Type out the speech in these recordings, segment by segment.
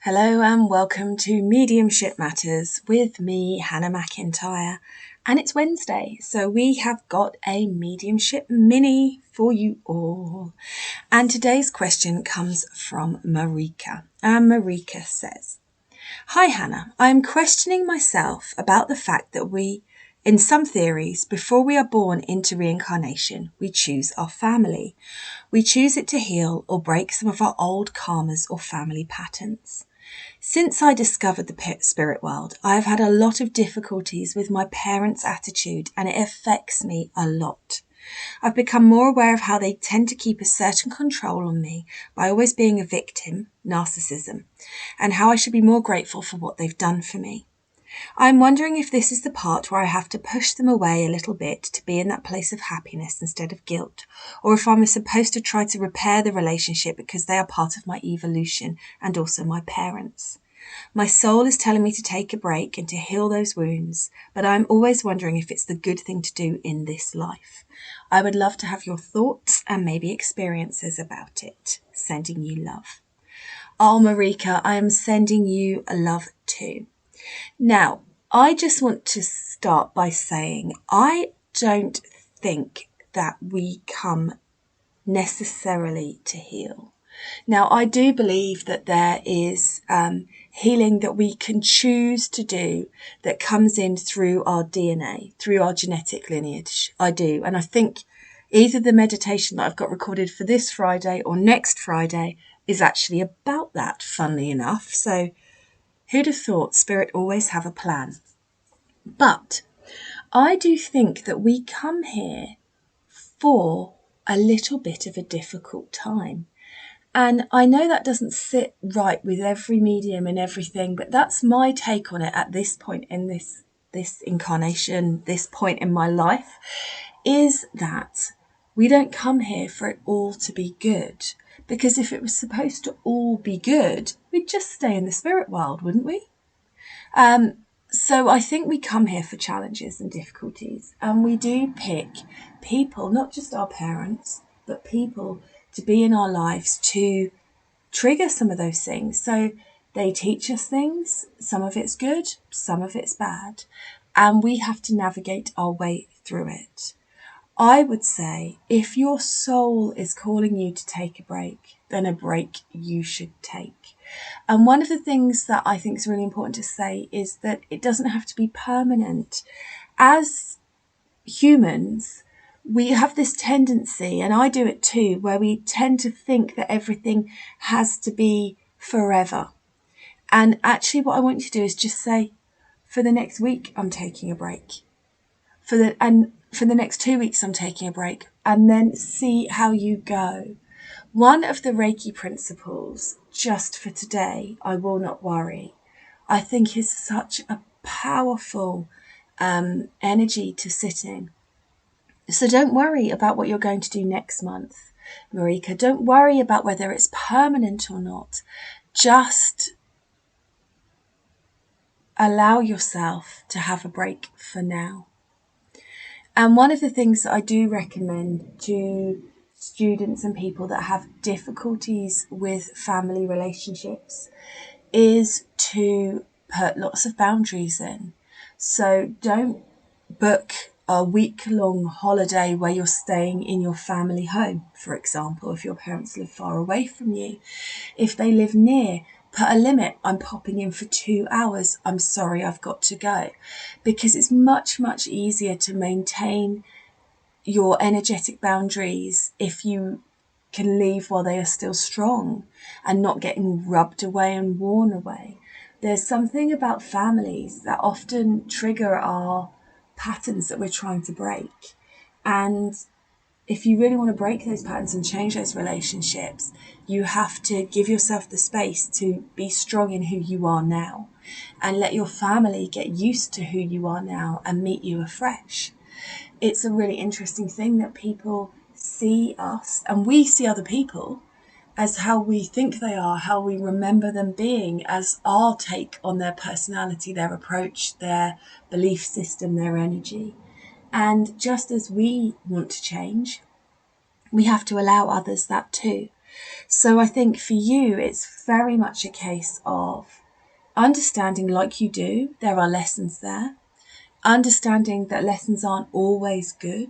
Hello and welcome to Mediumship Matters with me, Hannah McIntyre. And it's Wednesday, so we have got a Mediumship Mini for you all. And today's question comes from Marika. And Marika says, "Hi Hannah, I am questioning myself about the fact that in some theories, before we are born into reincarnation, we choose our family. We choose it to heal or break some of our old karmas or family patterns. Since I discovered the spirit world, I have had a lot of difficulties with my parents' attitude and it affects me a lot. I've become more aware of how they tend to keep a certain control on me by always being a victim, narcissism, and how I should be more grateful for what they've done for me. I'm wondering if this is the part where I have to push them away a little bit to be in that place of happiness instead of guilt, or if I'm supposed to try to repair the relationship because they are part of my evolution and also my parents. My soul is telling me to take a break and to heal those wounds, but I'm always wondering if it's the good thing to do in this life. I would love to have your thoughts and maybe experiences about it. Sending you love." Oh, Marika, I am sending you a love too. Now, I just want to start by saying I don't think that we come necessarily to heal. Now, I do believe that there is healing that we can choose to do that comes in through our DNA, through our genetic lineage. I do. And I think either the meditation that I've got recorded for this Friday or next Friday is actually about that, funnily enough. So who'd have thought Spirit always have a plan? But I do think that we come here for a little bit of a difficult time. And I know that doesn't sit right with every medium and everything, but that's my take on it at this point in this incarnation, this point in my life, is that we don't come here for it all to be good. Because if it was supposed to all be good, we'd just stay in the spirit world, wouldn't we? So I think we come here for challenges and difficulties, and we do pick people, not just our parents, but people to be in our lives to trigger some of those things. So they teach us things, some of it's good, some of it's bad, and we have to navigate our way through it. I would say if your soul is calling you to take a break, then a break you should take. And one of the things that I think is really important to say is that it doesn't have to be permanent. As humans, we have this tendency, and I do it too, where we tend to think that everything has to be forever. And actually what I want you to do is just say, for the next week, I'm taking a break. For the next 2 weeks, I'm taking a break, and then see how you go. One of the Reiki principles, just for today, I will not worry, I think is such a powerful energy to sit in. So don't worry about what you're going to do next month, Marika. Don't worry about whether it's permanent or not. Just allow yourself to have a break for now. And one of the things that I do recommend to students and people that have difficulties with family relationships is to put lots of boundaries in. So don't book a week-long holiday where you're staying in your family home, for example, if your parents live far away from you. If they live near, put a limit. I'm popping in for 2 hours. I'm sorry, I've got to go. Because it's much, much easier to maintain your energetic boundaries if you can leave while they are still strong and not getting rubbed away and worn away. There's something about families that often trigger our patterns that we're trying to break. And if you really want to break those patterns and change those relationships, you have to give yourself the space to be strong in who you are now and let your family get used to who you are now and meet you afresh. It's a really interesting thing that people see us and we see other people as how we think they are, how we remember them being, as our take on their personality, their approach, their belief system, their energy. And just as we want to change, we have to allow others that too. So I think for you, it's very much a case of understanding, like you do, there are lessons there. Understanding that lessons aren't always good.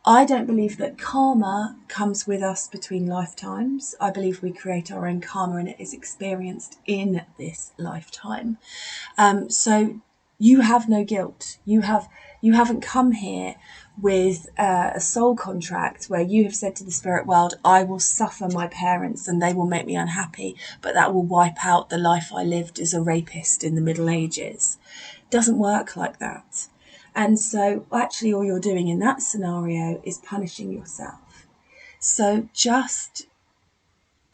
I don't believe that karma comes with us between lifetimes. I believe we create our own karma and it is experienced in this lifetime. So you have no guilt. You haven't come here with a soul contract where you have said to the spirit world, I will suffer my parents and they will make me unhappy, but that will wipe out the life I lived as a rapist in the Middle Ages. It doesn't work like that. And so actually all you're doing in that scenario is punishing yourself. So just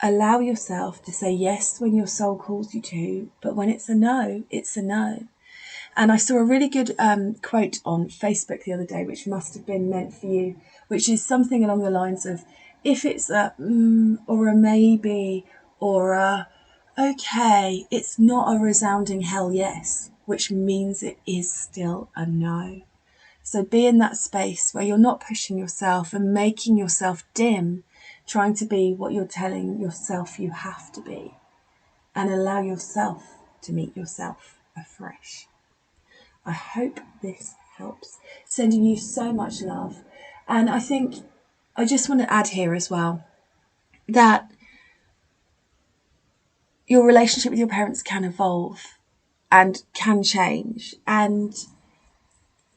allow yourself to say yes when your soul calls you to, but when it's a no, it's a no. And I saw a really good quote on Facebook the other day, which must have been meant for you, which is something along the lines of, if it's a or a maybe or a okay, it's not a resounding hell yes, which means it is still a no. So be in that space where you're not pushing yourself and making yourself dim, trying to be what you're telling yourself you have to be, and allow yourself to meet yourself afresh. I hope this helps. Sending you so much love. And I think I just want to add here as well that your relationship with your parents can evolve and can change, and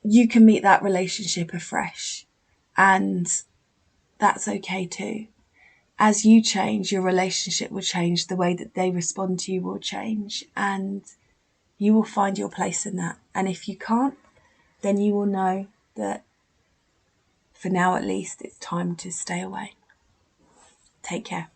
you can meet that relationship afresh, and that's okay too. As you change, your relationship will change, the way that they respond to you will change, and you will find your place in that. And if you can't, then you will know that for now at least, it's time to stay away. Take care.